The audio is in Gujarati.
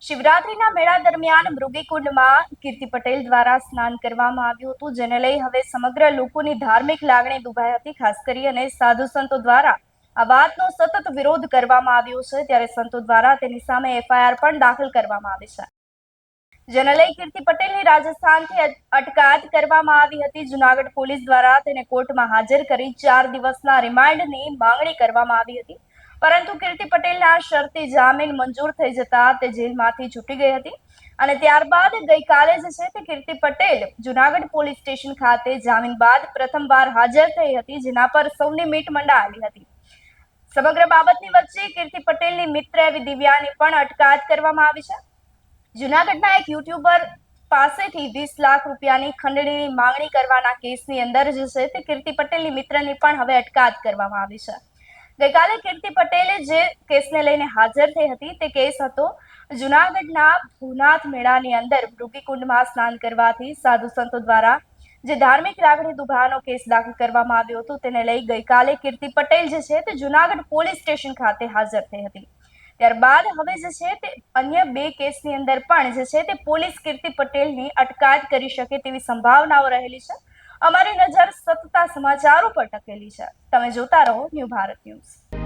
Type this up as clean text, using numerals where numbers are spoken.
શિવરાત્રીના મેળા દરમિયાન મૃગીકુંડમાં કીર્તિ પટેલ દ્વારા સ્નાન કરવામાં આવ્યું હતું, જેને લઈ હવે સમગ્ર લોકોની ધાર્મિક લાગણી દુભાઈ હતી। ખાસ કરી અને સાધુ સંતો દ્વારા આ વાતનો સતત વિરોધ કરવામાં આવ્યો છે, ત્યારે સંતો દ્વારા તેની સામે એફઆઈઆર પણ દાખલ કરવામાં આવી છે, જેને લઈ કીર્તિ પટેલની રાજસ્થાનથી અટકાયત કરવામાં આવી હતી। જૂનાગઢ પોલીસ દ્વારા તેને કોર્ટમાં હાજર કરી 4 દિવસના રિમાન્ડની માંગણી કરવામાં આવી હતી, પરંતુ કીર્તિ પટેલના શરતી જામીન મંજૂર થઈ જતા તે જેલમાંથી છૂટી ગઈ હતી અને ત્યારબાદ ગઈકાલે તે કીર્તિ પટેલ જૂનાગઢ પોલીસ સ્ટેશન ખાતે જામીન બાદ પ્રથમવાર હાજર થઈ હતી, જેના પર સૌની મીટ મંડાવી હતી। સમગ્ર બાબતની વચ્ચે કીર્તિ પટેલની મિત્ર એવી દિવ્યાની પણ અટકાયત કરવામાં આવી છે। જૂનાગઢના એક યુટ્યુબર પાસેથી 20 લાખ રૂપિયાની ખંડણીની માંગણી કરવાના કેસની અંદર તે કીર્તિ પટેલની મિત્રની પણ હવે અટકાયત કરવામાં આવી છે। ગઈકાલે કીર્તિ પટેલે જે કેસને લઈને હાજર થઈ હતી તે કેસ હતો જૂનાગઢના ભૂનાથ મેળાની અંદર મૃગીકુંડમાં સ્નાન કરવાથી સાધુ સંતો દ્વારા જે ધાર્મિક લાગણી દુભાવાનો કેસ દાખલ કરવામાં આવ્યો હતો, તેને લઈ ગઈકાલે કીર્તિ પટેલ તે જૂનાગઢ પોલીસ સ્ટેશન ખાતે હાજર થઈ હતી। ત્યારબાદ હવે તે અન્ય 2 કેસની અંદર પણ તે પોલીસ કીર્તિ પટેલની અટકાયત કરી શકે તેવી સંભાવનાઓ રહેલી છે। અમારી નજર સતત સમાચારો પર ટકેલી છે। તમે જોતા રહો ન્યૂ ભારત ન્યૂઝ।